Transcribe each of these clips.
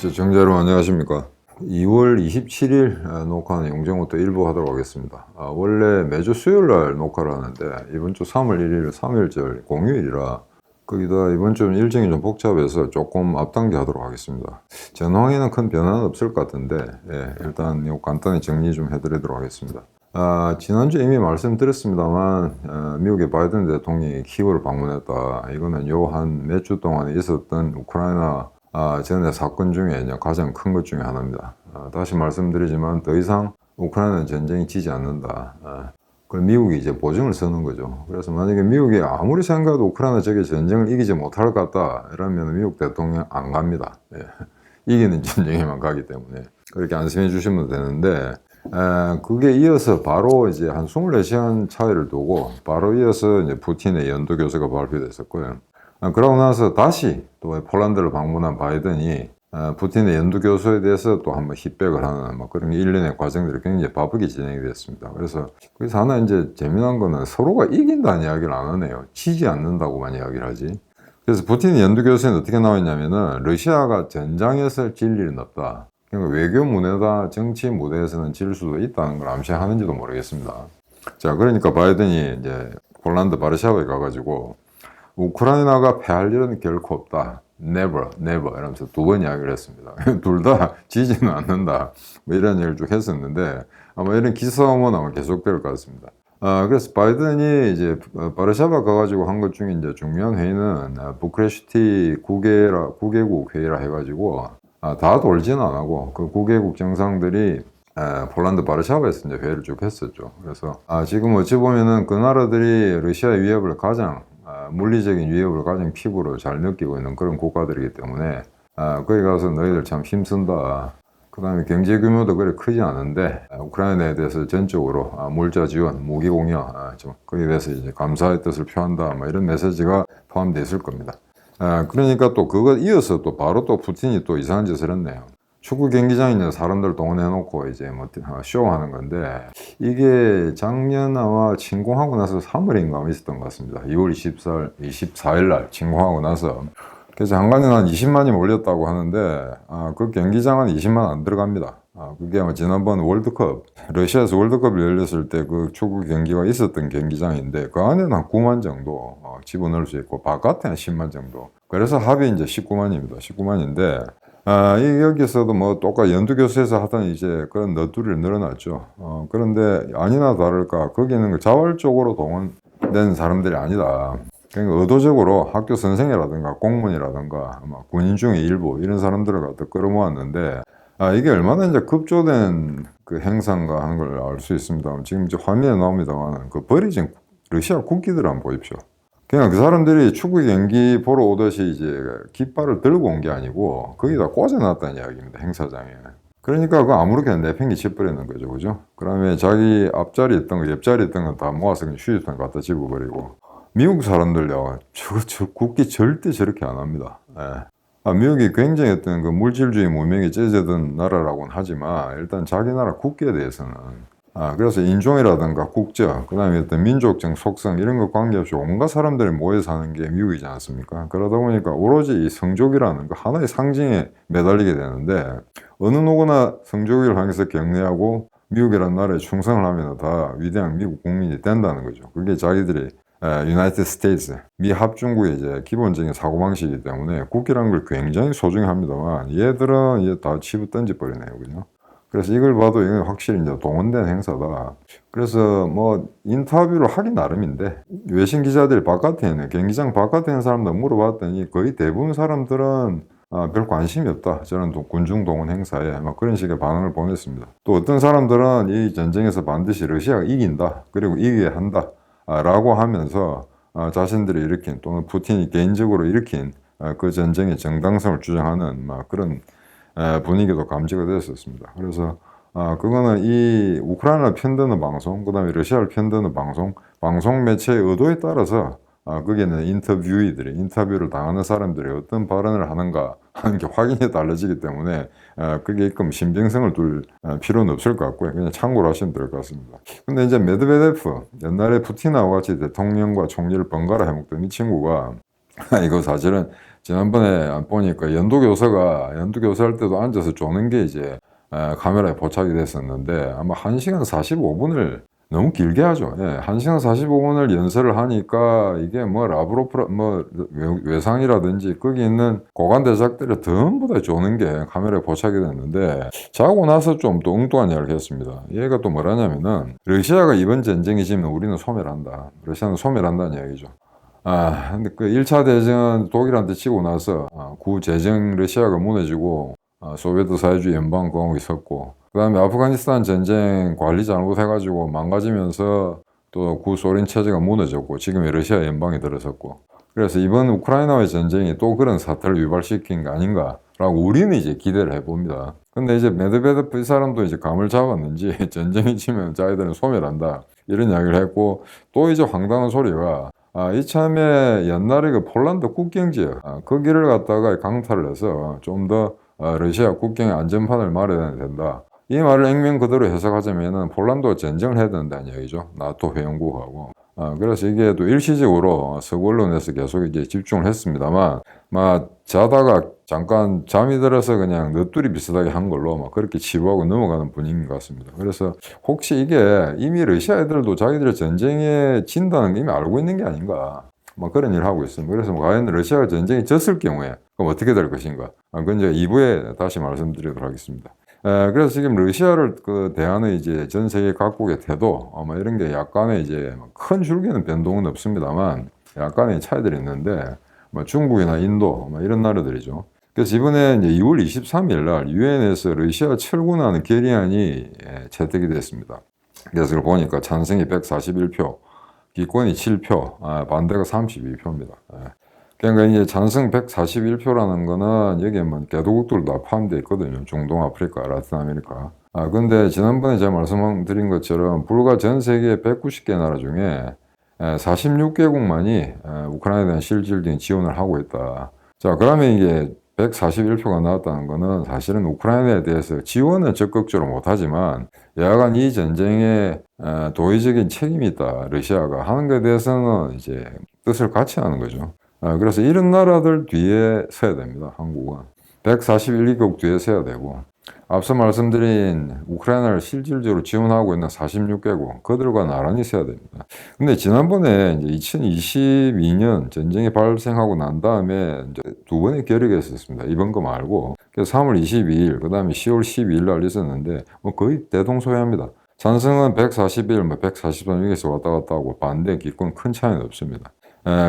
시청자 여러분 안녕하십니까. 2월 27일 녹화는 용정부터 일부 하도록 하겠습니다. 원래 매주 수요일날 녹화를 하는데 이번 주 3월 1일 3일절 공휴일이라 거기다 이번 주는 일정이 좀 복잡해서 조금 앞당겨 하도록 하겠습니다. 전황에는 큰 변화는 없을 것 같은데 일단 요 간단히 정리 좀 해드리도록 하겠습니다. 지난주에 이미 말씀드렸습니다만 미국의 바이든 대통령이 키이우를 방문했다. 이거는 요 한 몇 주 동안 있었던 우크라이나 전에 사건 중에 가장 큰 것 중에 하나입니다. 다시 말씀드리지만 더 이상 우크라이나는 전쟁이 지지 않는다. 그걸 미국이 이제 보증을 서는 거죠. 그래서 만약에 미국이 아무리 생각해도 우크라이나 쪽에 전쟁을 이기지 못할 것 같다 이러면 미국 대통령 안 갑니다. 이기는 전쟁에만 가기 때문에 그렇게 안심해 주시면 되는데, 그게 이어서 바로 이제 한 24시간 차이를 두고 바로 이어서 이제 푸틴의 연도 교서가 발표됐었고요. 그러고 나서 다시 또 폴란드를 방문한 바이든이 푸틴의 연두 교수에 대해서 또 한번 힙백을 하는 그런 일련의 과정들이 굉장히 바쁘게 진행이 됐습니다. 그래서 거기서 하나 이제 재미난 거는 서로가 이긴다는 이야기를 안 하네요. 지지 않는다고만 이야기를 하지. 그래서 푸틴의 연두 교수에는 어떻게 나와 있냐면은 러시아가 전장에서 질 일은 없다. 그러니까 외교 무대다 정치 무대에서는 질 수도 있다는 걸 암시하는지도 모르겠습니다. 자, 그러니까 바이든이 이제 폴란드 바르샤바에 가가지고 우크라이나가 패할 일은 결코 없다. Never, never 이러면서 두 번 이야기를 했습니다. 둘 다 지지는 않는다. 이런 얘기를 쭉 했었는데 아마 이런 기싸움은 아마 계속될 것 같습니다. 그래서 바이든이 이제 바르샤바 가가지고 한 것 중에 이제 중요한 회의는 부크레슈티 9개국 회의라 해가지고 다 돌지는 안 하고 그 9개국 정상들이 폴란드 바르샤바에서 이제 회의를 쭉 했었죠. 그래서 지금 어찌 보면은 그 나라들이 러시아의 위협을 가장 물리적인 위협을 가장 피부로 잘 느끼고 있는 그런 국가들이기 때문에 거기 가서 너희들 참 힘쓴다. 그 다음에 경제 규모도 그리 크지 않은데 우크라이나에 대해서 전적으로 물자 지원, 무기 공여 거기에 대해서 이제 감사의 뜻을 표한다. 이런 메시지가 포함되어 있을 겁니다. 그러니까 또 그거 이어서 또 바로 또 푸틴이 또 이상한 짓을 했네요. 축구 경기장에 있는 사람들 동원해놓고 이제 쇼하는 건데 이게 작년 아마 침공하고 나서 3월인가 있었던 것 같습니다. 2월 24일 날 침공하고 나서 그래서 한간에 한 20만이 몰렸다고 하는데 그 경기장은 20만 안 들어갑니다. 그게 아마 지난번 월드컵 러시아에서 월드컵이 열렸을 때 그 축구 경기가 있었던 경기장인데 그 안에는 한 9만 정도 집어넣을 수 있고 바깥에 한 10만 정도. 그래서 합이 이제 19만입니다. 19만인데 여기서도 똑같이 연두교수에서 하던 이제 그런 너뚜리를 늘어났죠. 그런데 아니나 다를까 거기는 자발적으로 동원된 사람들이 아니다. 그러니까 의도적으로 학교 선생이라든가 공무원이라든가 군인 중에 일부 이런 사람들을 갖다 끌어모았는데 이게 얼마나 이제 급조된 그 행사인가 하는 걸 알 수 있습니다. 지금 이제 화면에 나옵니다만 그 버려진 러시아 국기들 한번 보십시오. 그냥 그 사람들이 축구 경기 보러 오듯이 이제 깃발을 들고 온 게 아니고 거기다 꽂아놨다는 이야기입니다. 행사장에. 그러니까 그 아무렇게나 내팽개 쳐버리는 거죠. 그죠? 그 다음에 자기 앞자리 있던 거, 옆자리 있던 거 다 모아서 그냥 휴지통 갖다 집어버리고. 미국 사람들요, 저 국기 절대 저렇게 안 합니다. 미국이 굉장히 어떤 그 물질주의 문명에 째져든 나라라고는 하지만 일단 자기 나라 국기에 대해서는 그래서 인종이라든가 국적, 그 다음에 어떤 민족적 속성 이런 거 관계없이 온갖 사람들이 모여 사는 게 미국이지 않습니까? 그러다 보니까 오로지 이 성족이라는 거 하나의 상징에 매달리게 되는데 어느 누구나 성족을 향해서 경례하고 미국이라는 나라에 충성을 하면 다 위대한 미국 국민이 된다는 거죠. 그게 자기들이 유나이티드 스테이트, 미 합중국의 이제 기본적인 사고방식이기 때문에 국기라는 걸 굉장히 소중히 합니다만 얘들은 이제 다 치부 던져버리네요. 그죠? 그래서 이걸 봐도 이건 확실히 이제 동원된 행사다. 그래서 인터뷰를 하기 나름인데 외신 기자들이 바깥에 있는 경기장 바깥에 있는 사람들 물어봤더니 거의 대부분 사람들은 별 관심이 없다. 저는 군중 동원 행사에 그런 식의 반응을 보냈습니다. 또 어떤 사람들은 이 전쟁에서 반드시 러시아가 이긴다. 그리고 이겨야 한다. 라고 하면서 자신들이 일으킨 또는 푸틴이 개인적으로 일으킨 그 전쟁의 정당성을 주장하는 그런 분위기도 감지가 됐었습니다. 그래서 그거는 이 우크라이나를 편드는 방송, 그 다음에 러시아를 편드는 방송 매체의 의도에 따라서 거기에는 인터뷰를 당하는 사람들이 어떤 발언을 하는가 하는 게 확인이 달라지기 때문에 그게 있끔 신빙성을 둘 필요는 없을 것 같고요. 그냥 참고로 하시면 될 것 같습니다. 근데 이제 메드베데프, 옛날에 푸틴하고 같이 대통령과 총리를 번갈아 해먹던 이 친구가 이거 사실은 지난번에 보니까 연두 교사 할 때도 앉아서 조는 게 이제 카메라에 포착이 됐었는데 아마 1시간 45분을 너무 길게 하죠. 예, 1시간 45분을 연설을 하니까 이게 뭐 라브로프 뭐 외상이라든지 거기 있는 고관 대작들을 전부 다 조는 게 카메라에 포착이 됐는데 자고 나서 좀 또 엉뚱한 이야기를 했습니다. 얘가 또 뭐라냐면은 러시아가 이번 전쟁이 지면 우리는 소멸한다. 러시아는 소멸한다는 이야기죠. 근데 그 1차 대전 독일한테 치고 나서 구제정 러시아가 무너지고 소비에트 사회주의 연방공화국이 섰고 그 다음에 아프가니스탄 전쟁 관리 잘못해가지고 망가지면서 또 구소련 체제가 무너졌고 지금의 러시아 연방이 들어섰고 그래서 이번 우크라이나와의 전쟁이 또 그런 사태를 유발시킨 거 아닌가라고 우리는 이제 기대를 해봅니다. 근데 이제 메드베데프 이 사람도 이제 감을 잡았는지 전쟁이 치면 자기들은 소멸한다 이런 이야기를 했고 또 이제 황당한 소리가 이참에 옛날에 그 폴란드 국경 지역 거기를 갖다가 강탈을 해서 좀 더 러시아 국경의 안전판을 마련해야 된다. 이 말을 액면 그대로 해석하자면은 폴란드와 전쟁을 해야 된다는 얘기죠. 나토 회원국하고. 그래서 이게 또 일시적으로 서구 언론에서 계속 이제 집중을 했습니다만, 자다가 잠깐 잠이 들어서 그냥 넋두리 비슷하게 한 걸로 막 그렇게 치부하고 넘어가는 분위기인 것 같습니다. 그래서 혹시 이게 이미 러시아 애들도 자기들의 전쟁에 진다는 게 이미 알고 있는 게 아닌가. 그런 일을 하고 있습니다. 그래서 과연 러시아가 전쟁에 졌을 경우에 그럼 어떻게 될 것인가. 그건 이제 2부에 다시 말씀드리도록 하겠습니다. 그래서 지금 러시아를 대하는 이제 전 세계 각국의 태도, 이런 게 약간의 이제 큰 줄기는 변동은 없습니다만 약간의 차이들이 있는데, 중국이나 인도, 이런 나라들이죠. 그래서 이번에 이제 2월 23일 날 유엔에서 러시아 철군하는 결의안이 채택이 됐습니다. 그래서 그걸 보니까 찬성이 141표, 기권이 7표, 반대가 32표입니다. 그러니까 이제 찬성 141표라는 거는 여기에 뭐 개도국들도 다 포함되어 있거든요. 중동, 아프리카, 라틴 아메리카. 근데 지난번에 제가 말씀드린 것처럼 불과 전 세계 190개 나라 중에 46개국만이 우크라이나에 대한 실질적인 지원을 하고 있다. 자, 그러면 이게 141표가 나왔다는 거는 사실은 우크라이나에 대해서 지원은 적극적으로 못하지만 여하간 이 전쟁에 도의적인 책임이 있다. 러시아가 하는 것에 대해서는 이제 뜻을 같이 하는 거죠. 그래서 이런 나라들 뒤에 서야 됩니다. 한국은 141개국 뒤에 서야 되고 앞서 말씀드린 우크라이나를 실질적으로 지원하고 있는 46개국 그들과 나란히 서야 됩니다. 근데 지난번에 이제 2022년 전쟁이 발생하고 난 다음에 이제 두 번의 결의가 있었습니다. 이번 거 말고 그래서 3월 22일 그 다음에 10월 12일 날 있었는데 거의 대동소이합니다. 찬성은 141, 143 여기서 왔다 갔다 하고 반대 기권 큰 차이는 없습니다.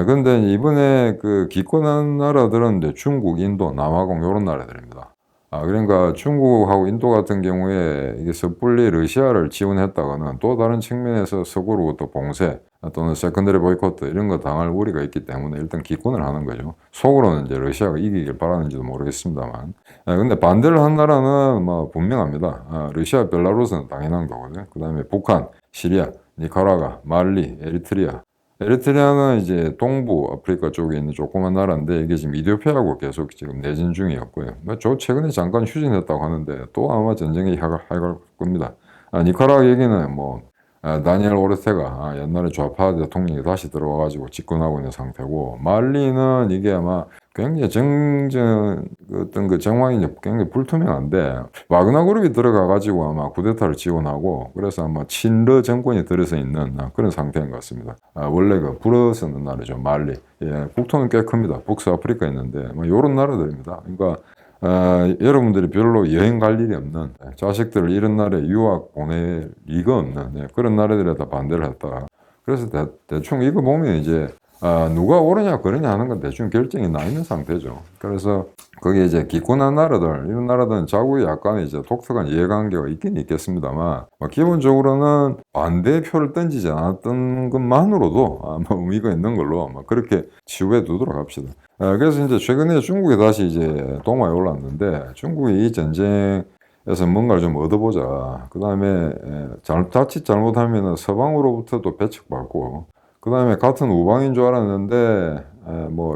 근데 이번에 그 기권한 나라들은 이제 중국, 인도, 남아공 이런 나라들입니다. 그러니까 중국하고 인도 같은 경우에 이게 섣불리 러시아를 지원했다가는 또 다른 측면에서 서구로부터 봉쇄 또는 세컨더리 보이콧 이런 거 당할 우려가 있기 때문에 일단 기권을 하는 거죠. 속으로는 이제 러시아가 이기길 바라는지도 모르겠습니다만. 근데 반대를 한 나라는 뭐 분명합니다. 러시아, 벨라루스는 당연한 거거든요. 그 다음에 북한, 시리아, 니카라과, 말리, 에리트리아. 에리트리아는 이제 동부 아프리카 쪽에 있는 조그만 나라인데 이게 지금 이디오피아하고 계속 지금 내전 중이었고요. 저 최근에 잠깐 휴전했다고 하는데 또 아마 전쟁이 해갈 겁니다. 니카라과 얘기는 다니엘 오르테가 옛날에 좌파 대통령이 다시 들어와가지고 집권하고 있는 상태고 말리는 이게 아마 굉장히 어떤 그 정황이 굉장히 불투명한데 와그너 그룹이 들어가가지고 아마 쿠데타를 지원하고 그래서 아마 친러 정권이 들어서 있는 그런 상태인 것 같습니다. 원래 그 불어 쓰는 나라죠 말리. 국토는 꽤 큽니다. 북서아프리카 있는데 이런 나라들입니다. 그러니까 여러분들이 별로 여행 갈 일이 없는 자식들을 이런 나라에 유학 보낼 리가 없는 그런 나라들에 다 반대를 했다. 그래서 대충 이거 보면 이제 누가 옳으냐 그러냐 하는 건 대충 결정이 나 있는 상태죠. 그래서 거기에 이제 기권한 나라들 이런 나라들은 자국에 약간의 이제 독특한 이해관계가 있긴 있겠습니다만 기본적으로는 반대표를 던지지 않았던 것만으로도 의미가 있는 걸로 그렇게 치부해 두도록 합시다. 그래서 이제 최근에 중국이 다시 이제 동화에 올랐는데 중국이 이 전쟁에서 뭔가를 좀 얻어보자. 그 다음에 자칫 잘못하면 서방으로부터도 배척받고 그 다음에 같은 우방인 줄 알았는데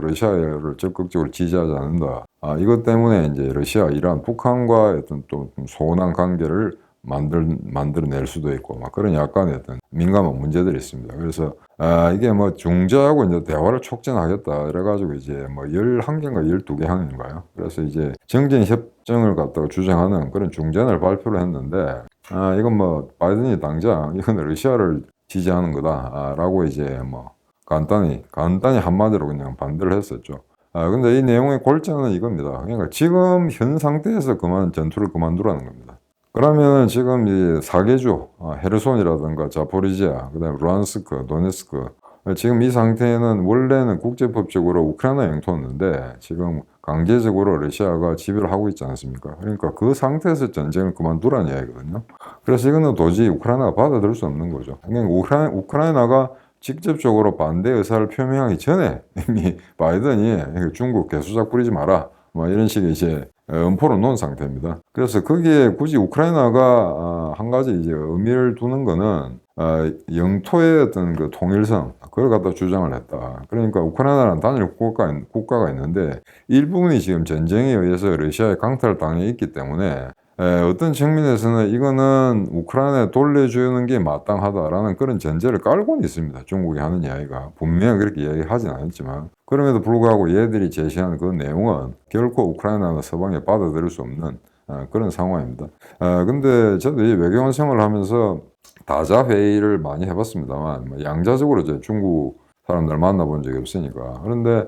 러시아를 적극적으로 지지하지 않는다. 이것 때문에 이제 러시아, 이란, 북한과 어떤 또 소원한 관계를 만들어낼 수도 있고 막 그런 약간의 어떤 민감한 문제들이 있습니다. 그래서 이게 뭐 중재하고 이제 대화를 촉진하겠다 이래가지고 이제 뭐 11개인가 12개 항인가요? 그래서 이제 정전 협정을 갖다가 주장하는 그런 중재안을 발표를 했는데 이건 뭐 바이든이 당장 이건 러시아를 지지하는 거다라고 이제 뭐 간단히 한마디로 그냥 반대를 했었죠. 근데 이 내용의 골자는 이겁니다. 그러니까 지금 현 상태에서 전투를 그만두라는 겁니다. 그러면 지금 이 4개주, 헤르손이라든가 자포리지아, 그다음에 루안스크, 도네스크, 지금 이 상태는 원래는 국제법적으로 우크라이나 영토였는데 지금 강제적으로 러시아가 지배를 하고 있지 않습니까? 그러니까 그 상태에서 전쟁을 그만두라는 이야기거든요. 그래서 이거는 도저히 우크라이나가 받아들일 수 없는 거죠. 그러니까 우크라이나가 직접적으로 반대 의사를 표명하기 전에 이미 바이든이 중국 개수작 부리지 마라, 뭐 이런 식의 이제 엄포를 놓은 상태입니다. 그래서 거기에 굳이 우크라이나가 한 가지 이제 의미를 두는 거는 영토의 어떤 그 통일성, 그걸 갖다 주장을 했다. 그러니까 우크라이나라는 단일 국가가 있는데 일부분이 지금 전쟁에 의해서 러시아의 강탈을 당해 있기 때문에 어떤 측면에서는 이거는 우크라이나에 돌려주는 게 마땅하다라는 그런 전제를 깔고는 있습니다. 중국이 하는 이야기가. 분명히 그렇게 이야기하진 않았지만. 그럼에도 불구하고 얘들이 제시하는 그 내용은 결코 우크라이나나 서방에 받아들일 수 없는 그런 상황입니다. 근데 저도 이 외교관 생활을 하면서 다자 회의를 많이 해봤습니다만, 뭐 양자적으로 이제 중국 사람들 만나본 적이 없으니까. 그런데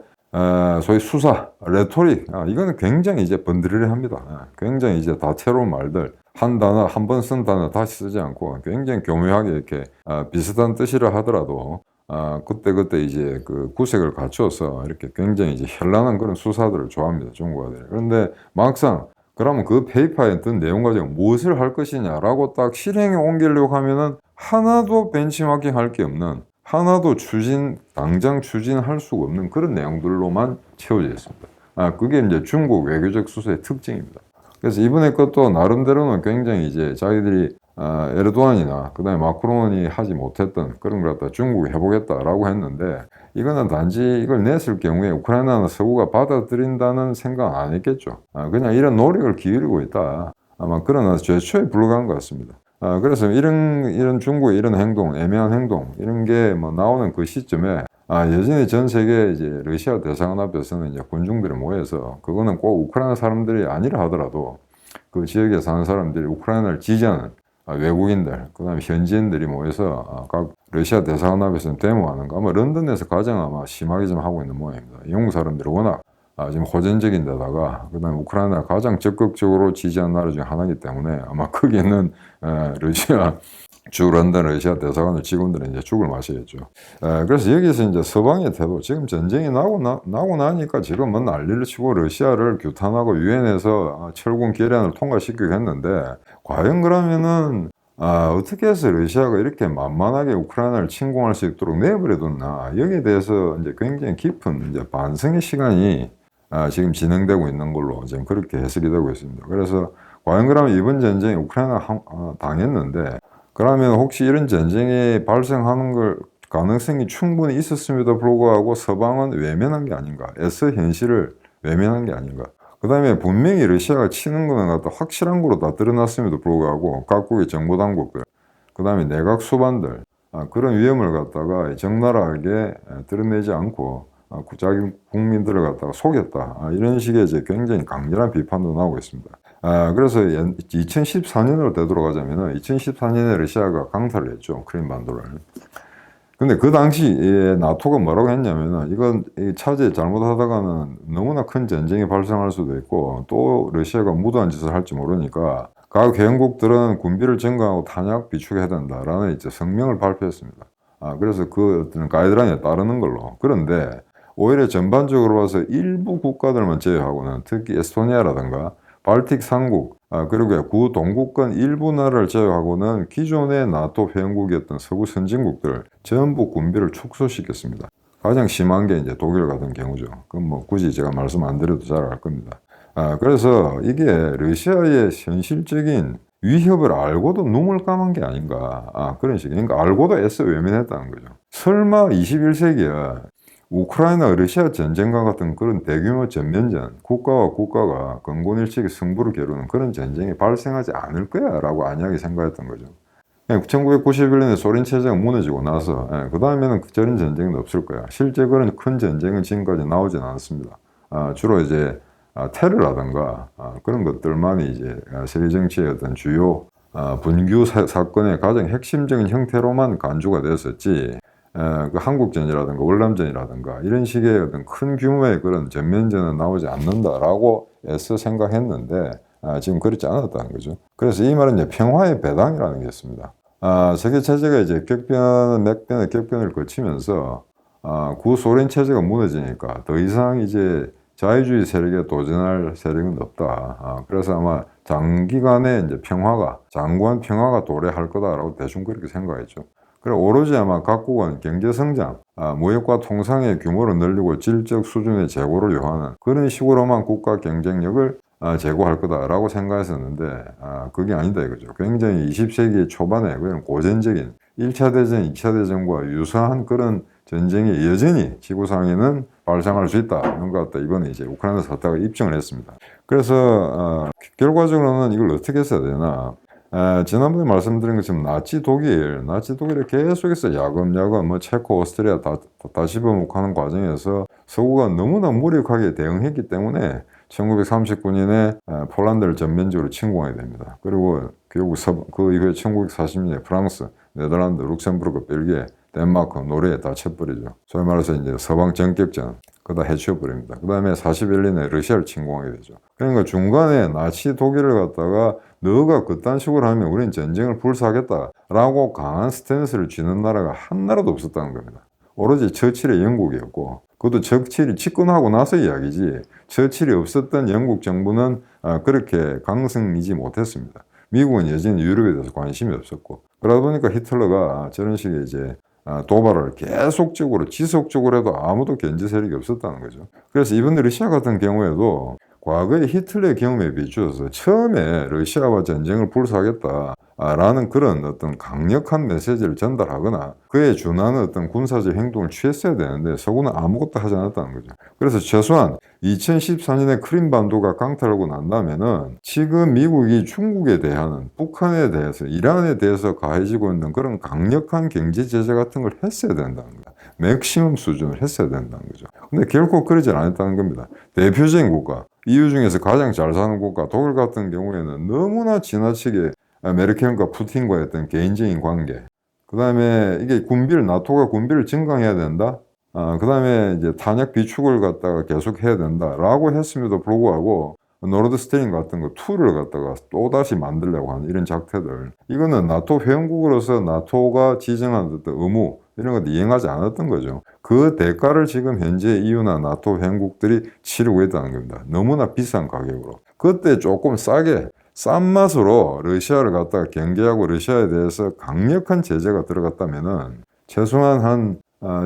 소위 수사, 레토릭, 이거는 굉장히 이제 번드르르합니다. 굉장히 이제 다채로운 말들, 한 단어, 한 번 쓴 단어 다시 쓰지 않고 굉장히 교묘하게 이렇게 비슷한 뜻이라 하더라도 그때 이제 그 구색을 갖춰서 이렇게 굉장히 이제 현란한 그런 수사들을 좋아합니다, 중국어들이. 그런데 막상 그러면 그 페이퍼에 뜬 내용 가지고 무엇을 할 것이냐라고 딱 실행에 옮기려고 하면은 하나도 벤치마킹 할 게 없는, 하나도 당장 추진할 수가 없는 그런 내용들로만 채워져 있습니다. 그게 이제 중국 외교적 수사의 특징입니다. 그래서 이번에 것도 나름대로는 굉장히 이제 자기들이 에르도안이나 그다음에 마크롱이 하지 못했던 그런 걸 갖다 중국이 해보겠다라고 했는데, 이거는 단지 이걸 냈을 경우에 우크라이나나 서구가 받아들인다는 생각 안 했겠죠. 그냥 이런 노력을 기울이고 있다, 아마 그런 최초에 불과한 것 같습니다. 그래서 이런 중국의 이런 행동, 애매한 행동, 이런 게 뭐 나오는 그 시점에 여전히 전 세계 이제 러시아 대사관 앞에서는 이제 군중들이 모여서, 그거는 꼭 우크라이나 사람들이 아니라 하더라도 그 지역에 사는 사람들이 우크라이나를 지지하는 외국인들, 그 다음에 현지인들이 모여서 각 러시아 대사관 앞에서 데모하는 거, 아마 런던에서 가장 아마 심하게 좀 하고 있는 모양입니다. 영국 사람들이 워낙 지금 호전적인 데다가, 그 다음에 우크라이나가 가장 적극적으로 지지한 나라 중에 하나이기 때문에 아마 거기에는 러시아 런던 러시아 대사관의 직원들은 이제 죽을 맛이겠죠. 그래서 여기서 이제 서방의 태도, 지금 전쟁이 나고 나니까 지금 뭐 난리를 치고 러시아를 규탄하고 유엔에서 철군 결의안을 통과시키고 했는데, 과연 그러면은 어떻게 해서 러시아가 이렇게 만만하게 우크라이나를 침공할 수 있도록 내버려뒀나, 여기에 대해서 이제 굉장히 깊은 이제 반성의 시간이 지금 진행되고 있는 걸로 지금 그렇게 해석이 되고 있습니다. 그래서 과연 그러면 이번 전쟁에 우크라이나가 당했는데, 그러면 혹시 이런 전쟁이 발생하는 걸 가능성이 충분히 있었음에도 불구하고 서방은 외면한 게 아닌가, 애써 현실을 외면한 게 아닌가. 그 다음에 분명히 러시아가 치는 거는 갖다 확실한 거로 다 드러났음에도 불구하고 각국의 정보당국들, 그 다음에 내각 수반들, 그런 위험을 갖다가 적나라하게 드러내지 않고 자기 국민들을 갖다가 속였다, 이런 식의 이제 굉장히 강렬한 비판도 나오고 있습니다. 그래서 2014년으로 되돌아가자면 2014년에 러시아가 강탈을 했죠, 크림반도를. 근데 그 당시에 나토가 뭐라고 했냐면은, 이건 차제 잘못하다가는 너무나 큰 전쟁이 발생할 수도 있고 또 러시아가 무도한 짓을 할지 모르니까 각 회원국들은 군비를 증강하고 탄약 비축해야 된다라는 이제 성명을 발표했습니다. 그래서 그 어떤 가이드라인에 따르는 걸로. 그런데 오히려 전반적으로 봐서 일부 국가들만 제외하고는, 특히 에스토니아라든가 발틱 3국, 그리고 구동국권 일부 나라를 제외하고는 기존의 나토 회원국이었던 서구 선진국들 전부 군비를 축소시켰습니다. 가장 심한 게 이제 독일 같은 경우죠. 그건 뭐 굳이 제가 말씀 안 드려도 잘 알 겁니다. 그래서 이게 러시아의 현실적인 위협을 알고도 눈을 감은 게 아닌가, 그런 식이에요. 그러니까 알고도 애써 외면했다는 거죠. 설마 21세기에 우크라이나 러시아 전쟁과 같은 그런 대규모 전면전, 국가와 국가가 건곤일찍이 승부를 겨루는 그런 전쟁이 발생하지 않을 거야 라고 안약이 생각했던 거죠. 1991년에 소련 체제가 무너지고 나서 그 다음에는 저런 전쟁은 없을 거야. 실제 그런 큰 전쟁은 지금까지 나오진 않았습니다. 주로 이제 테러라든가 그런 것들만이 이제 세계 정치의 어떤 주요 분규 사건의 가장 핵심적인 형태로만 간주가 됐었지, 그 한국전이라든가 월남전이라든가 이런 식의 어떤 큰 규모의 그런 전면전은 나오지 않는다라고 애써 생각했는데 지금 그렇지 않았다는 거죠. 그래서 이 말은 이제 평화의 배당이라는 게 있습니다. 세계 체제가 이제 맥변의 격변을 거치면서 구소련 체제가 무너지니까 더 이상 이제 자유주의 세력에 도전할 세력은 없다. 그래서 아마 장기간의 이제 장구한 평화가 도래할 거다라고 대충 그렇게 생각했죠. 그래 오로지 아마 각국은 경제 성장, 무역과 통상의 규모를 늘리고 질적 수준의 재고를 요하는 그런 식으로만 국가 경쟁력을 제고할 거다라고 생각했었는데 그게 아니다 이거죠. 굉장히 20세기 초반에 그런 고전적인 1차 대전, 2차 대전과 유사한 그런 전쟁이 여전히 지구상에는 발생할 수 있다는 것 같다. 이번에 이제 우크라이나 사태가 입증을 했습니다. 그래서 결과적으로는 이걸 어떻게 했어야 되나? 지난번에 말씀드린 것처럼 나치 독일을 계속해서 야금야금 체코, 오스트리아 다 집어먹하는 과정에서 서구가 너무나 무력하게 대응했기 때문에 1939년에 폴란드를 전면적으로 침공하게 됩니다. 그리고 결국 그 이후에 1940년에 프랑스, 네덜란드, 룩셈부르크, 벨기에, 덴마크, 노르웨이 다 쳐버리죠. 소위 말해서 이제 서방 전격전 그다 해치워버립니다. 그 다음에 41년에 러시아를 침공하게 되죠. 그러니까 중간에 나치 독일을 갖다가 너가 그딴 식으로 하면 우린 전쟁을 불사하겠다라고 강한 스탠스를 쥐는 나라가 한 나라도 없었다는 겁니다. 오로지 처칠의 영국이었고, 그것도 처칠이 집권하고 나서 이야기지 처칠이 없었던 영국 정부는 그렇게 강성이지 못했습니다. 미국은 여전히 유럽에 대해서 관심이 없었고, 그러다 보니까 히틀러가 저런 식의 이제 도발을 계속적으로 지속적으로 해도 아무도 견제 세력이 없었다는 거죠. 그래서 이번에 러시아 같은 경우에도 과거의 히틀러의 경험에 비추어서 처음에 러시아와 전쟁을 불사하겠다라는 그런 어떤 강력한 메시지를 전달하거나 그에 준하는 어떤 군사적 행동을 취했어야 되는데 서구는 아무것도 하지 않았다는 거죠. 그래서 최소한 2014년에 크림반도가 강탈하고 난다면은 지금 미국이 중국에 대한, 북한에 대해서, 이란에 대해서 가해지고 있는 그런 강력한 경제 제재 같은 걸 했어야 된다는 거예요. 맥시멈 수준을 했어야 된다는 거죠. 근데 결코 그러지 않았다는 겁니다. 대표적인 국가, EU 중에서 가장 잘 사는 국가 독일 같은 경우에는 너무나 지나치게 메르켈과 푸틴과의 어떤 개인적인 관계, 그 다음에 이게 나토가 군비를 증강해야 된다. 그 다음에 이제 탄약 비축을 갖다가 계속 해야 된다라고 했음에도 불구하고 노르드 스트림 같은 거 2를 갖다가 또다시 만들려고 하는 이런 작태들, 이거는 나토 회원국으로서 나토가 지정한 어떤 의무 이런 것도 이행하지 않았던 거죠. 그 대가를 지금 현재 EU나 나토 회원국들이 치르고 있다는 겁니다. 너무나 비싼 가격으로. 그때 조금 싼 맛으로 러시아를 갖다가 경계하고 러시아에 대해서 강력한 제재가 들어갔다면은 최소한 한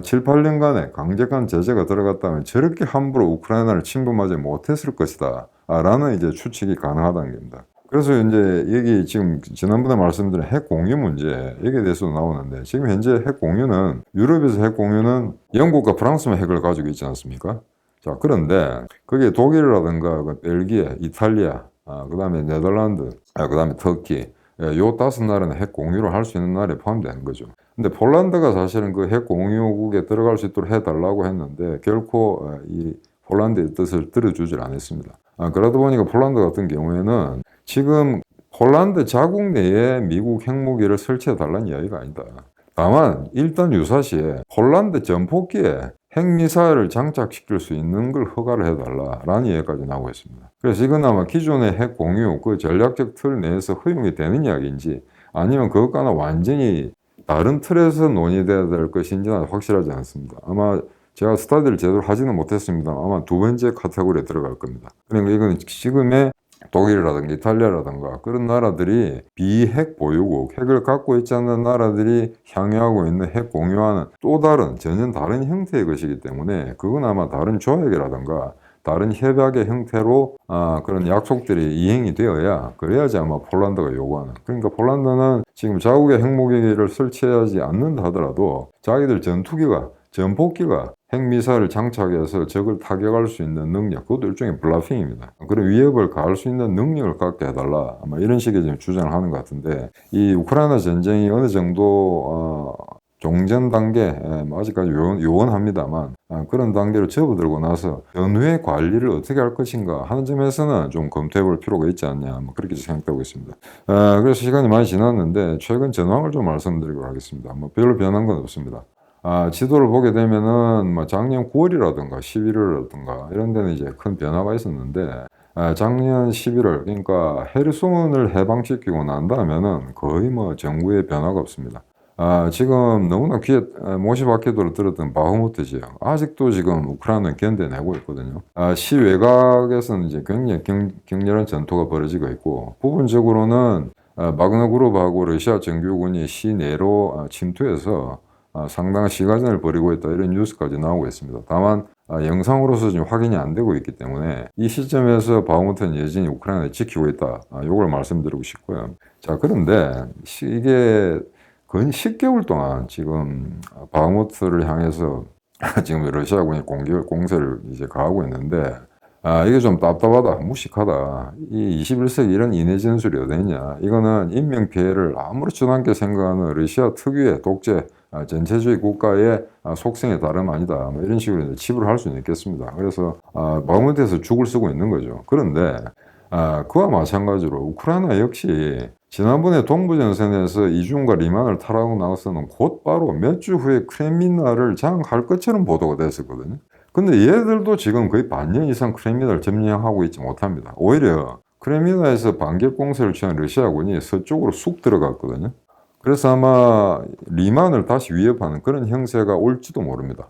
7, 8년간의 강력한 제재가 들어갔다면 저렇게 함부로 우크라이나를 침범하지 못했을 것이다 라는 이제 추측이 가능하다는 겁니다. 그래서 이제 여기 지금 지난번에 말씀드린 핵 공유 문제, 여기에 대해서도 나오는데, 지금 현재 핵 공유는, 유럽에서 핵 공유는 영국과 프랑스만 핵을 가지고 있지 않습니까? 자, 그런데 그게 독일이라든가 벨기에, 이탈리아, 그 다음에 네덜란드, 그 다음에 터키, 요 5나라는 핵 공유를 할 수 있는 나라에 포함되는 거죠. 근데 폴란드가 사실은 그 핵 공유국에 들어갈 수 있도록 해달라고 했는데 결코 이 폴란드의 뜻을 들어주질 않았습니다. 그러다 보니까 폴란드 같은 경우에는 지금 폴란드 자국 내에 미국 핵무기를 설치해달라는 이야기가 아니다. 다만 일단 유사시에 폴란드 전폭기에 핵미사일을 장착시킬 수 있는 걸 허가를 해달라라는 이야기까지 나오고 있습니다. 그래서 이건 아마 기존의 핵 공유, 그 전략적 틀 내에서 허용이 되는 이야기인지 아니면 그것과는 완전히 다른 틀에서 논의돼야 될 것인지는 확실하지 않습니다. 아마 제가 스터디를 제대로 하지는 못했습니다. 아마 두 번째 카테고리에 들어갈 겁니다. 그러니까 이건 지금의 독일이라든가 이탈리아라든가 그런 나라들이 비핵 보유국, 핵을 갖고 있지 않는 나라들이 향유하고 있는 핵 공유와는 또 다른, 전혀 다른 형태의 것이기 때문에 그건 아마 다른 조약이라든가 다른 협약의 형태로 그런 약속들이 이행이 되어야, 그래야지 아마 폴란드가 요구하는. 그러니까 폴란드는 지금 자국의 핵무기를 설치하지 않는다 하더라도 자기들 전폭기가 핵미사일을 장착해서 적을 타격할 수 있는 능력, 그것도 일종의 블라핑입니다. 그런 위협을 가할 수 있는 능력을 갖게 해달라. 아마 이런 식의 지금 주장을 하는 것 같은데, 이 우크라이나 전쟁이 어느 정도 종전 단계, 아직까지 요원합니다만 그런 단계로 접어들고 나서 연후의 관리를 어떻게 할 것인가 하는 점에서는 좀 검토해 볼 필요가 있지 않냐, 뭐 그렇게 생각하고 있습니다. 그래서 시간이 많이 지났는데 최근 전황을 좀 말씀드리도록 하겠습니다. 뭐 별로 변한 건 없습니다. 지도를 보게 되면은 뭐 작년 9월이라든가 11월이라든가 이런 데는 이제 큰 변화가 있었는데, 작년 11월, 그러니까 헤르손을 해방시키고 난 다음에는 거의 뭐 정부의 변화가 없습니다. 지금 너무나 귀에 못이 박히도록 들었던 바흐무트 지역, 아직도 지금 우크라이나는 견뎌내고 있거든요. 시외곽에서는 이제 굉장히 격렬한 전투가 벌어지고 있고, 부분적으로는 바그너 그룹하고 러시아 정규군이 시내로 침투해서 상당한 시가전을 벌이고 있다, 이런 뉴스까지 나오고 있습니다. 다만 영상으로서 지금 확인이 안 되고 있기 때문에 이 시점에서 바흐무트는 여전히 우크라이나를 지키고 있다, 요걸 말씀드리고 싶고요. 자, 그런데 이게 거의 10개월 동안 지금 바흐무트를 향해서 지금 러시아군이 공세를 이제 가하고 있는데, 이게 좀 답답하다, 무식하다. 이 21세기 이런 인해 전술이 어디 있냐. 이거는 인명피해를 아무렇지도 않게 생각하는 러시아 특유의 독재, 전체주의 국가의 속성에 다름 아니다, 뭐 이런 식으로 이제 치부를 할 수는 있겠습니다. 그래서 바흐무트에서 죽을 쓰고 있는 거죠. 그런데 그와 마찬가지로 우크라이나 역시 지난번에 동부전선에서 이중과 리만을 탈하고 나서는 곧바로 몇 주 후에 크렘민나를 장악할 것처럼 보도가 됐었거든요. 근데 얘들도 지금 거의 반년 이상 크렘민나를 점령하고 있지 못합니다. 오히려 크렘민나에서 반격 공세를 취한 러시아군이 서쪽으로 쑥 들어갔거든요. 그래서 아마 리만을 다시 위협하는 그런 형세가 올지도 모릅니다.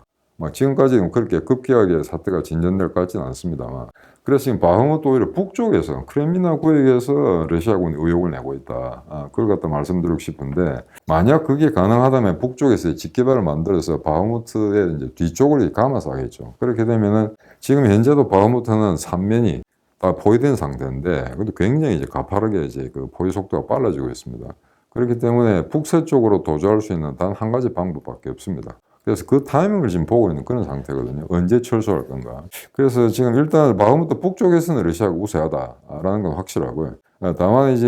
지금까지는 그렇게 급격하게 사태가 진전될 것 같지는 않습니다만, 그래서 지금 바흐무트 오히려 북쪽에서 크렘미나 구역에서 러시아군이 의혹을 내고 있다, 그걸 갖다 말씀드리고 싶은데, 만약 그게 가능하다면 북쪽에서 집게발을 만들어서 바흐무트의 이제 뒤쪽을 감아서 하겠죠. 그렇게 되면은 지금 현재도 바흐무트는 3면이 다 포위된 상태인데, 그래도 굉장히 이제 가파르게 이제 그 포위 속도가 빨라지고 있습니다. 그렇기 때문에 북서쪽으로 도주할 수 있는 단 한 가지 방법밖에 없습니다. 그래서 그 타이밍을 지금 보고 있는 그런 상태거든요. 언제 철수할 건가. 그래서 지금 일단 바흐무트 북쪽에서는 러시아가 우세하다라는 건 확실하고요. 다만 이제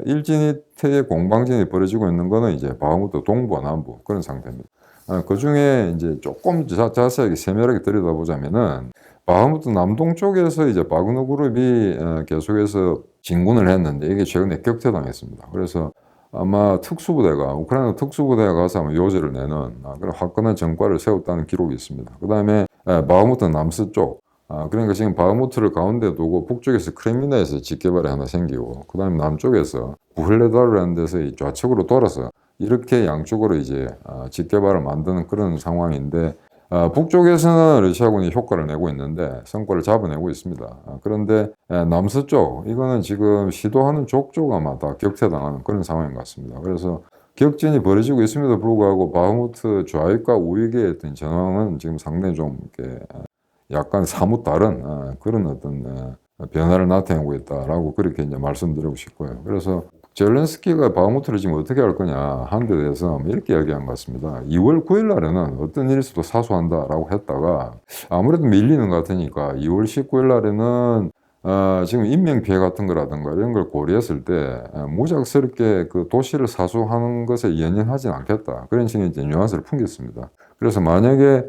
일진이태의 공방전이 벌어지고 있는 거는 이제 바흐무트 동부와 남부 그런 상태입니다. 그 중에 이제 조금 자세하게 세밀하게 들여다보자면은 바흐무트 남동쪽에서 이제 바그너 그룹이 계속해서 진군을 했는데 이게 최근에 격퇴당했습니다. 그래서 아마 특수부대가, 우크라이나 특수부대가 가서 아마 요새를 내는 그런 화끈한 전과를 세웠다는 기록이 있습니다. 그 다음에 바흐무트 남서쪽, 그러니까 지금 바흐무트를 가운데 두고 북쪽에서 크렘미나에서 집게발이 하나 생기고, 그 다음에 남쪽에서 부흘레다르라는 데서 좌측으로 돌아서 이렇게 양쪽으로 이제 집게발을 만드는 그런 상황인데, 북쪽에서는 러시아군이 효과를 내고 있는데 성과를 잡아내고 있습니다. 그런데 남서쪽, 이거는 지금 시도하는 족족 아마 다 격퇴당하는 그런 상황인 것 같습니다. 그래서 격전이 벌어지고 있음에도 불구하고 바흐무트 좌익과 우익의 어떤 전황은 지금 상당히 좀 이렇게 약간 사뭇 다른 그런 어떤 변화를 나타내고 있다라고 그렇게 이제 말씀드리고 싶고요. 그래서 젤렌스키가 바흐무트를 지금 어떻게 할 거냐 하는 데 대해서 이렇게 이야기한 것 같습니다. 2월 9일 날에는 어떤 일이 있어도 사수한다라고 했다가 아무래도 밀리는 것 같으니까 2월 19일 날에는 지금 인명피해 같은 거라든가 이런 걸 고려했을 때 무작스럽게 그 도시를 사수하는 것에 연연하진 않겠다, 그런 식의 이제 뉘앙스를 풍겼습니다. 그래서 만약에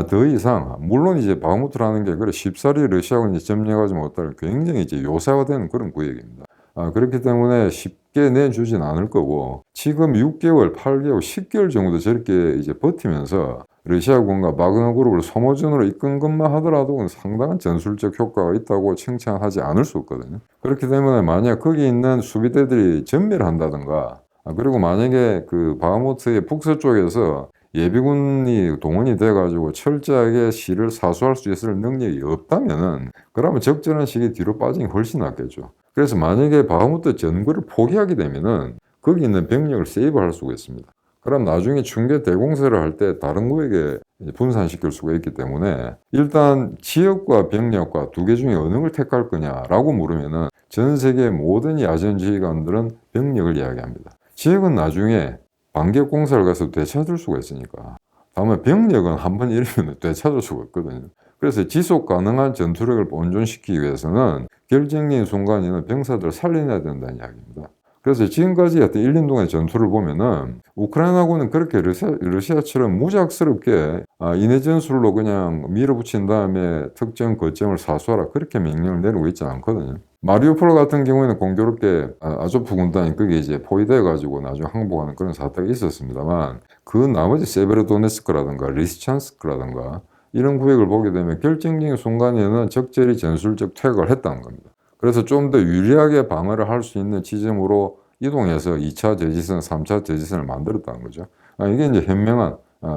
더 이상, 물론 이제 바흐무트라는 게 그래 쉽사리 러시아군이 점령하지 못할 굉장히 이제 요새화되는 그런 구역입니다. 그렇기 때문에 쉽게 내주진 않을 거고, 지금 6개월, 8개월, 10개월 정도 저렇게 이제 버티면서 러시아군과 바그너 그룹을 소모전으로 이끈 것만 하더라도 상당한 전술적 효과가 있다고 칭찬하지 않을 수 없거든요. 그렇기 때문에 만약 거기 있는 수비대들이 전멸한다든가, 그리고 만약에 그 바흐무트의 북서쪽에서 예비군이 동원이 돼가지고 철저하게 시를 사수할 수 있을 능력이 없다면은, 그러면 적절한 시기 뒤로 빠지는 게 훨씬 낫겠죠. 그래서 만약에 바흐무트 전구를 포기하게 되면은 거기 있는 병력을 세이브할 수가 있습니다. 그럼 나중에 중계 대공세를 할 때 다른 구역에 분산시킬 수가 있기 때문에, 일단 지역과 병력과 두 개 중에 어느 걸 택할 거냐라고 물으면은 전 세계 모든 야전 지휘관들은 병력을 이야기합니다. 지역은 나중에 반격 공세를 가서 되찾을 수가 있으니까 다만 병력은 한 번 잃으면 되찾을 수가 없거든요. 그래서 지속 가능한 전투력을 온전시키기 위해서는 결정적인 순간에는 병사들을 살려내야 된다는 이야기입니다. 그래서 지금까지 어떤 1년 동안의 전투를 보면은 우크라이나군은 그렇게 러시아처럼 무작스럽게 인해 전술로 그냥 밀어붙인 다음에 특정 거점을 사수하라 그렇게 명령을 내리고 있지 않거든요. 마리우폴 같은 경우에는 공교롭게 아조프 군단이 그게 이제 포위돼 가지고 나중에 항복하는 그런 사태가 있었습니다만 그 나머지 세베로도네스크라든가 리시찬스크라든가 이런 구역을 보게 되면 결정적인 순간에는 적절히 전술적 퇴각을 했다는 겁니다. 그래서 좀 더 유리하게 방어를 할 수 있는 지점으로 이동해서 2차 저지선, 3차 저지선을 만들었다는 거죠. 이게 이제 현명한,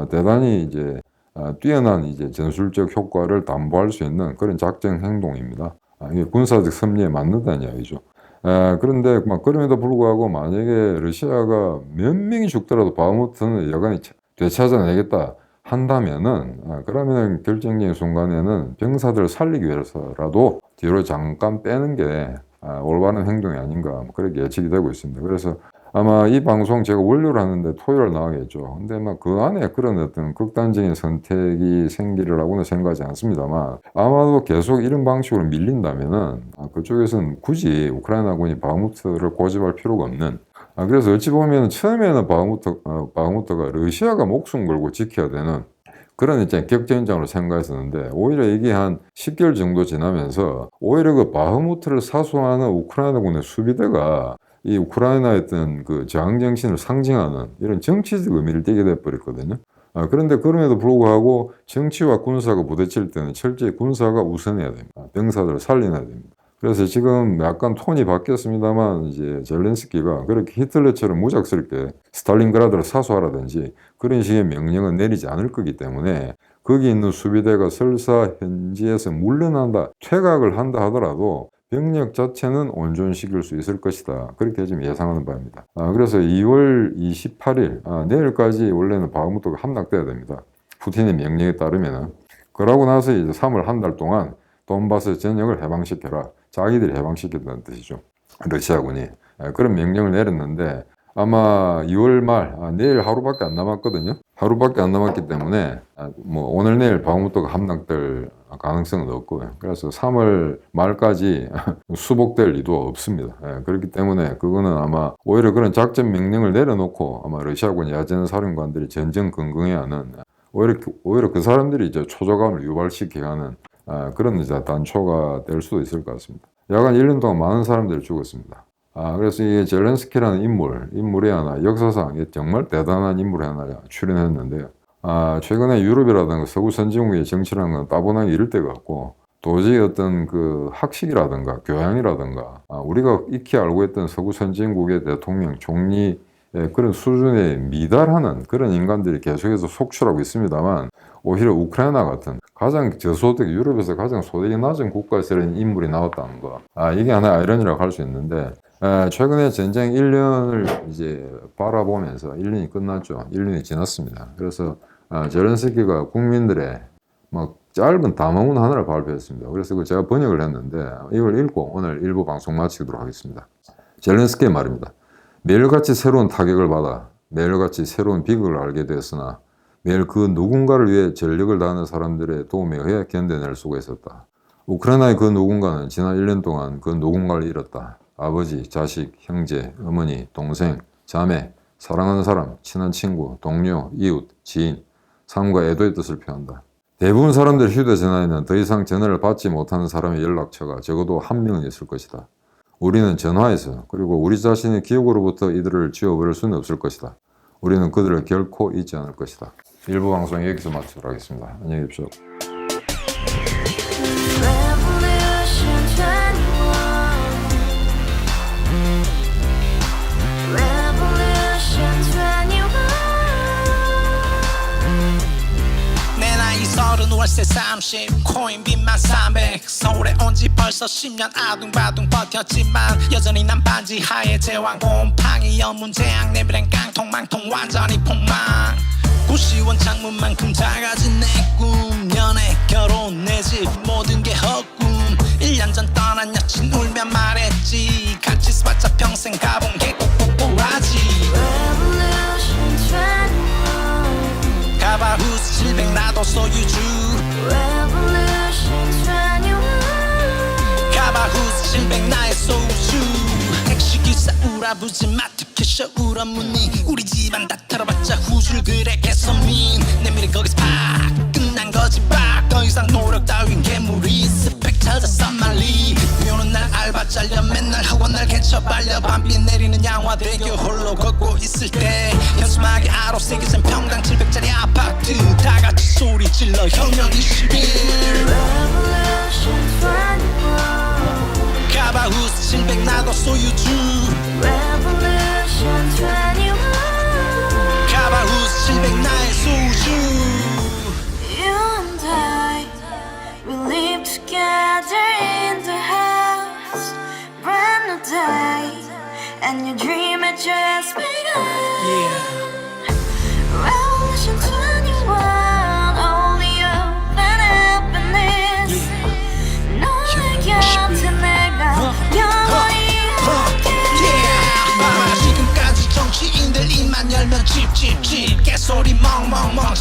대단히 이제 뛰어난 이제 전술적 효과를 담보할 수 있는 그런 작전 행동입니다. 이게 군사적 승리에 맞는다는 이야기죠. 그런데 그럼에도 불구하고 만약에 러시아가 몇 명이 죽더라도 바흐무트는 여간히 되찾아내겠다 한다면은 그러면 결정적인 순간에는 병사들을 살리기 위해서라도 뒤로 잠깐 빼는 게 올바른 행동이 아닌가 그렇게 예측이 되고 있습니다. 그래서 아마 이 방송 제가 월요일 하는데 토요일 나가겠죠. 근데 그 안에 그런 어떤 극단적인 선택이 생기리라고는 생각하지 않습니다만 아마도 계속 이런 방식으로 밀린다면은 그쪽에서는 굳이 우크라이나군이 바흐무트를 고집할 필요가 없는 그래서 어찌 보면 처음에는 바흐무트가 러시아가 목숨 걸고 지켜야 되는 그런 이제 격전장으로 생각했었는데 오히려 이게 한 10개월 정도 지나면서 오히려 그 바흐무트를 사수하는 우크라이나군의 수비대가 이 우크라이나의 어떤 그 저항정신을 상징하는 이런 정치적 의미를 띠게 돼버렸거든요. 그런데 그럼에도 불구하고 정치와 군사가 부딪힐 때는 철저히 군사가 우선해야 됩니다. 병사들을 살려내야 됩니다. 그래서 지금 약간 톤이 바뀌었습니다만 이제 젤렌스키가 그렇게 히틀러처럼 무작스럽게 스탈린그라드를 사수하라든지 그런 식의 명령은 내리지 않을 거기 때문에 거기 있는 수비대가 설사 현지에서 물러난다, 퇴각을 한다 하더라도 병력 자체는 온전시킬 수 있을 것이다. 그렇게 지금 예상하는 바입니다. 그래서 2월 28일, 내일까지 원래는 바흐무트가 함락돼야 됩니다. 푸틴의 명령에 따르면은. 그러고 나서 이제 3월 한 달 동안 돈바스 전역을 해방시켜라. 자기들이 해방시켰다는 뜻이죠. 러시아군이. 그런 명령을 내렸는데 아마 2월 말, 내일 하루밖에 안 남았거든요. 하루밖에 안 남았기 때문에 오늘 내일 바흐무트가 함락될 가능성은 없고요. 그래서 3월 말까지 수복될 리도 없습니다. 그렇기 때문에 그거는 아마 오히려 그런 작전 명령을 내려놓고 아마 러시아군 야전 사령관들이 전전긍긍해야 하는 오히려 그 사람들이 이제 초조감을 유발시키게 하는 그런 이제 단초가 될 수도 있을 것 같습니다. 약간 1년 동안 많은 사람들이 죽었습니다. 그래서 이게 젤렌스키라는 인물이 하나, 역사상 정말 대단한 인물이 하나 출연했는데요. 최근에 유럽이라든가 서구 선진국의 정치라는 건 따분하게 이럴 때가 없고, 도저히 어떤 그 학식이라든가 교양이라든가, 우리가 익히 알고 있던 서구 선진국의 대통령, 총리, 그런 수준에 미달하는 그런 인간들이 계속해서 속출하고 있습니다만, 오히려 우크라이나 같은 가장 저소득, 유럽에서 가장 소득이 낮은 국가에서 이런 인물이 나왔다는 거. 이게 하나의 아이러니라고 할 수 있는데, 최근에 전쟁 1년을 이제 바라보면서 1년이 끝났죠. 1년이 지났습니다. 그래서 젤렌스키가 국민들의 짧은 담화문 하나를 발표했습니다. 그래서 제가 번역을 했는데 이걸 읽고 오늘 일부 방송 마치도록 하겠습니다. 젤렌스키의 말입니다. 매일같이 새로운 타격을 받아 매일같이 새로운 비극을 알게 되었으나 매일 그 누군가를 위해 전력을 다하는 사람들의 도움에 의해 견뎌낼 수가 있었다. 우크라이나의 그 누군가는 지난 1년 동안 그 누군가를 잃었다. 아버지, 자식, 형제, 어머니, 동생, 자매, 사랑하는 사람, 친한 친구, 동료, 이웃, 지인, 삶과 애도의 뜻을 표한다. 대부분 사람들의 휴대전화에는 더 이상 전화를 받지 못하는 사람의 연락처가 적어도 한 명은 있을 것이다. 우리는 전화에서 그리고 우리 자신의 기억으로부터 이들을 지워버릴 수는 없을 것이다. 우리는 그들을 결코 잊지 않을 것이다. 일부 방송 여기서 마치도록 하겠습니다. 안녕히 계십시오. 월세 30 코인빚만 300 서울에 온 지 벌써 10년 아둥바둥 버텼지만 여전히 난 반지 하에 제왕 곰팡이 연문 재앙 내비랭 깡통 망통 완전히 폭망 고시원 창문만큼 작아진 내 꿈 연애 결혼 내 집 모든 게 헛꿈 1년 전 떠난 여친 울며 말했지 같이 스파자 평생 가본 게 꼭꼭꼭하지 가봐 알아보지 마 특히 쇼울 업무니 우리 집안 다 털어봤자 후줄 그래 개선민 내 미래 거기서 팍 끝난 거지 팍더 이상 노력 따윈 괴물이 스펙 찾아서 말리 비 오는 날 알바 잘려 맨날 학원 날 개쳐 빨려 밤비 내리는 양화대교 홀로 걷고 있을 때 현수막에 아로 새겨진 평당 700짜리 아파트 다 같이 소리 질러 혁명 21 Revolution 21 카바후스 700 나도 소유주 Revolution 21 카바후스 700 나의 소유주 You and I, we live together in the house Brand new day, and your dream had just begun Revolution 21, only you and happiness 너의 곁에 내가 영원히 함께 지금까지 정치인들 입만 열면 찝찝찝 개소리 멍멍멍